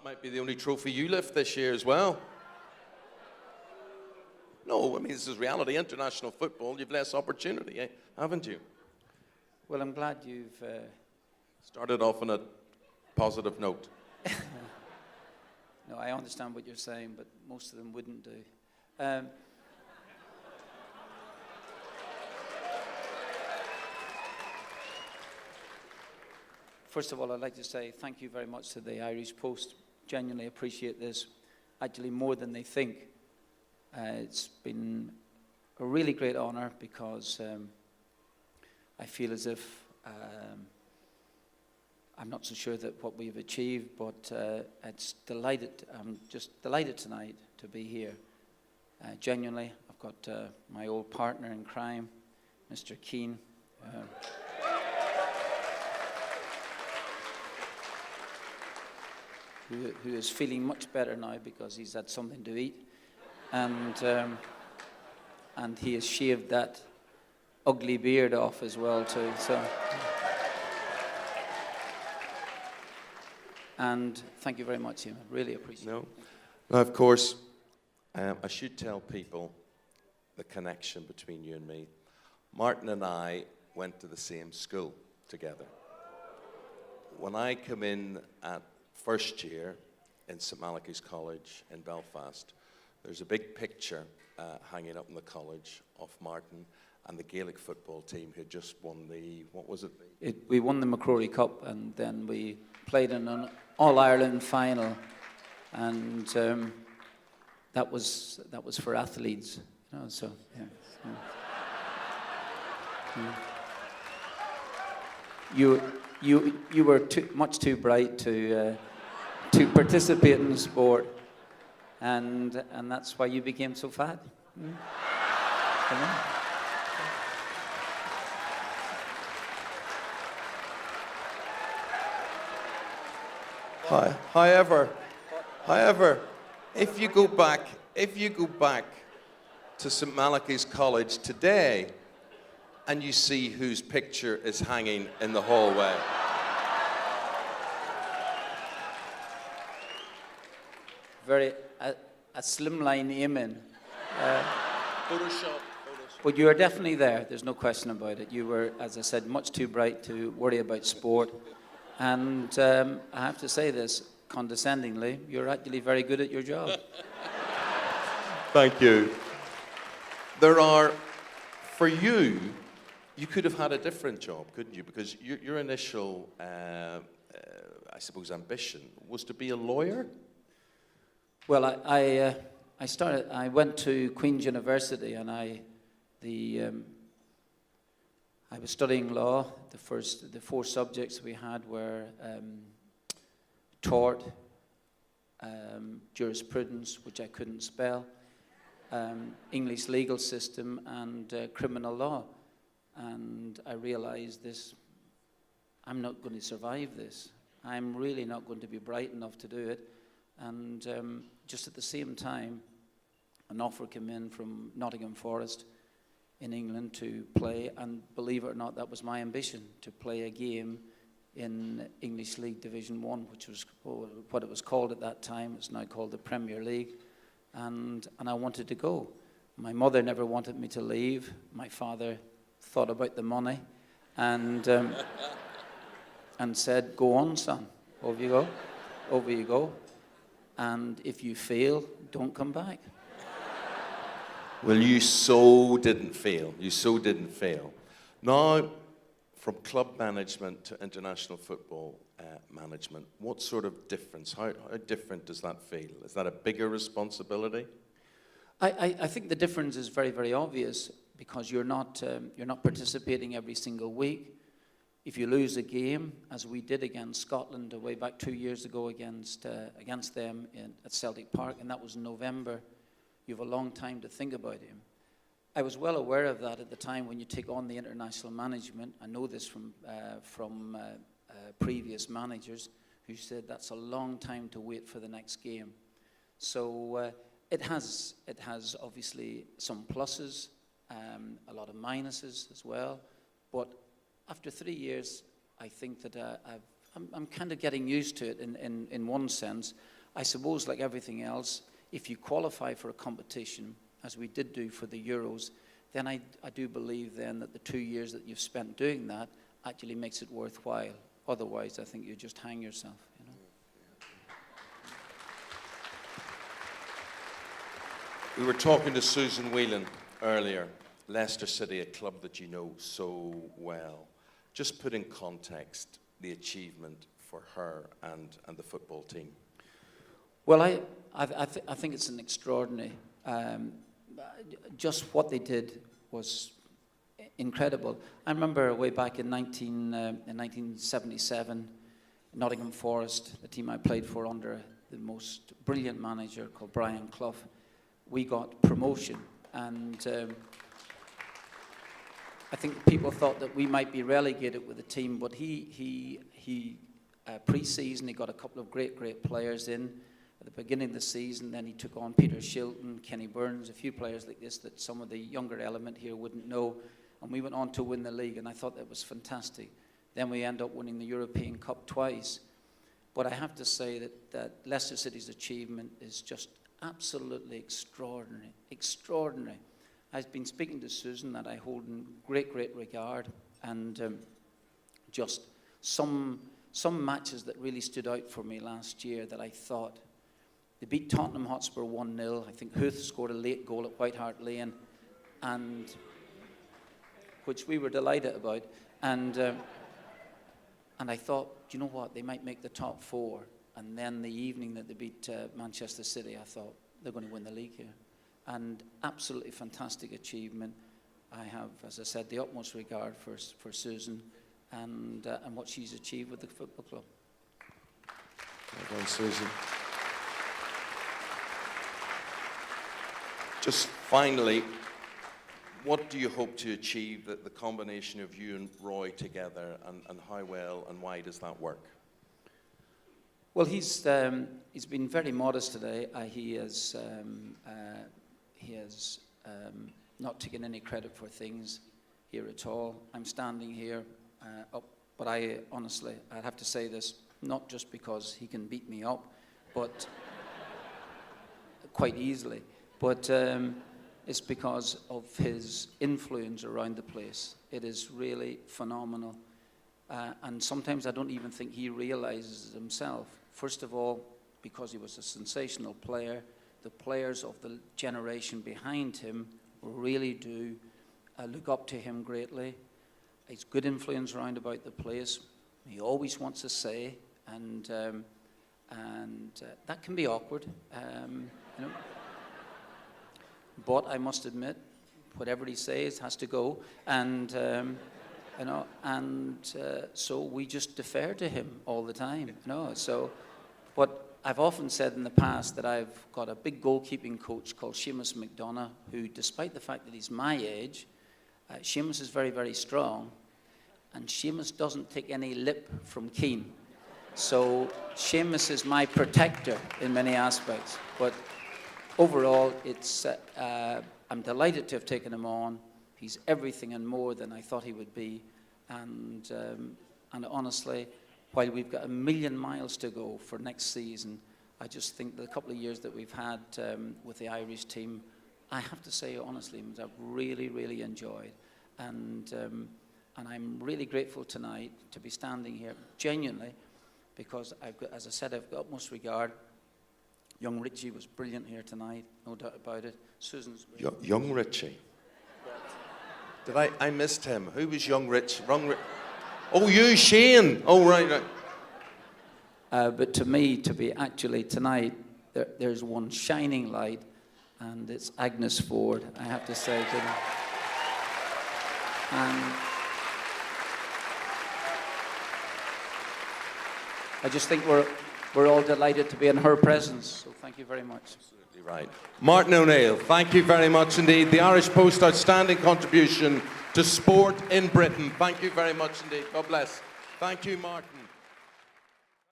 That might be the only trophy you lift this year as well. No, I mean, this is reality. International football, you've less opportunity, haven't you? Well, I'm glad you've... Started off on a positive note. No, I understand what you're saying, but most of them wouldn't do. First of all, I'd like to say thank you very much to the Irish Post. Genuinely appreciate this, actually more than they think. It's been a really great honour because I feel as if I'm not so sure that what we've achieved, but I'm just delighted tonight to be here. Genuinely, I've got my old partner in crime, Mr. Keane. Who is feeling much better now because he's had something to eat, and he has shaved that ugly beard off as well too. So, and thank you very much, Eamon. Really appreciate it. Now, of course, I should tell people the connection between you and me. Martin and I went to the same school together. When I come in at first year in St Malachy's College in Belfast, there's a big picture hanging up in the college of Martin and the Gaelic football team who had just won the, what was it? We won the McCrory Cup, and then we played in an All-Ireland final, and that was for athletes, you know, so, yeah. You were much too bright to participate in the sport, and that's why you became so fat. However, if you go back to St Malachy's College today, and you see whose picture is hanging in the hallway. Very a slimline Eamon. Photoshop. But you are definitely there. There's no question about it. You were, as I said, much too bright to worry about sport. And I have to say this condescendingly, you're actually very good at your job. Thank you. There are, for you, you could have had a different job, couldn't you? Because your initial, I suppose, ambition was to be a lawyer? Well, I went to Queen's University, and I was studying law. The four subjects we had were tort, jurisprudence, which I couldn't spell, English legal system, and criminal law. And I realized this, I'm not going to survive this. I'm really not going to be bright enough to do it. And just at the same time, an offer came in from Nottingham Forest in England to play, and believe it or not, that was my ambition, to play a game in English League Division 1, which was what it was called at that time. It's now called the Premier League. And I wanted to go. My mother never wanted me to leave. My father thought about the money and said, go on, son, over you go. And if you fail, don't come back. Well, you so didn't fail. Now, from club management to international football management, what sort of difference, how different does that feel? Is that a bigger responsibility? I think the difference is very, very obvious, because you're not participating every single week. If you lose a game, as we did against Scotland way back 2 years ago against them at Celtic Park, and that was in November, you have a long time to think about him. I was well aware of that at the time when you take on the international management. I know this from previous managers who said that's a long time to wait for the next game. So it has obviously some pluses, a lot of minuses as well. But after 3 years, I think that I'm kind of getting used to it in one sense. I suppose, like everything else, if you qualify for a competition, as we did do for the Euros, then I do believe then that the 2 years that you've spent doing that actually makes it worthwhile. Otherwise, I think you just hang yourself, you know. We were talking to Susan Whelan earlier, Leicester City, a club that you know so well. Just put in context the achievement for her and the football team. Well, I think it's an extraordinary. Just what they did was incredible. I remember way back in 1977, Nottingham Forest, the team I played for under the most brilliant manager called Brian Clough, we got promotion. And I think people thought that we might be relegated with the team, but he pre-season, he got a couple of great players in at the beginning of the season. Then he took on Peter Shilton, Kenny Burns, a few players like this that some of the younger element here wouldn't know. And we went on to win the league, and I thought that was fantastic. Then we end up winning the European Cup twice. But I have to say that Leicester City's achievement is just absolutely extraordinary. I've been speaking to Susan, that I hold in great regard, and just some matches that really stood out for me last year that I thought. They beat Tottenham Hotspur 1-0. I think Huth scored a late goal at White Hart Lane, and which we were delighted about. And I thought, do you know what? They might make the top four. And then the evening that they beat Manchester City, I thought, they're going to win the league here. And absolutely fantastic achievement. I have, as I said, the utmost regard for Susan and what she's achieved with the football club. Well done, Susan. Just finally, what do you hope to achieve, the combination of you and Roy together, and how well and why does that work? Well, he's been very modest today. He has not taken any credit for things here at all. I'm standing here up, but I honestly, I'd have to say this, not just because he can beat me up, but quite easily, but it's because of his influence around the place. It is really phenomenal. And sometimes I don't even think he realizes it himself. First of all, because he was a sensational player, the players of the generation behind him really do look up to him greatly. He's good influence around about the place. He always wants to say, and that can be awkward, you know. But I must admit, whatever he says has to go, and you know, and so we just defer to him all the time, you know. So, but I've often said in the past that I've got a big goalkeeping coach called Seamus McDonough, who, despite the fact that he's my age, Seamus is very strong, and Seamus doesn't take any lip from Keane. So Seamus is my protector in many aspects. But overall, it's I'm delighted to have taken him on. He's everything and more than I thought he would be, and honestly, while we've got 1,000,000 miles to go for next season, I just think the couple of years that we've had with the Irish team, I have to say honestly, I've really enjoyed, and I'm really grateful tonight to be standing here genuinely, because I've got, as I said, I've got utmost regard. Young Richie was brilliant here tonight, no doubt about it. Susan's Young Richie. Did I missed him? Who was young Rich? Oh, you, Shane. Oh, right. But to me, to be actually tonight, there's one shining light, and it's Agnes Ford, I have to say. And I just think we're all delighted to be in her presence, so thank you very much. Absolutely right. Martin O'Neill, thank you very much indeed. The Irish Post, outstanding contribution to sport in Britain. Thank you very much indeed. God bless. Thank you, Martin.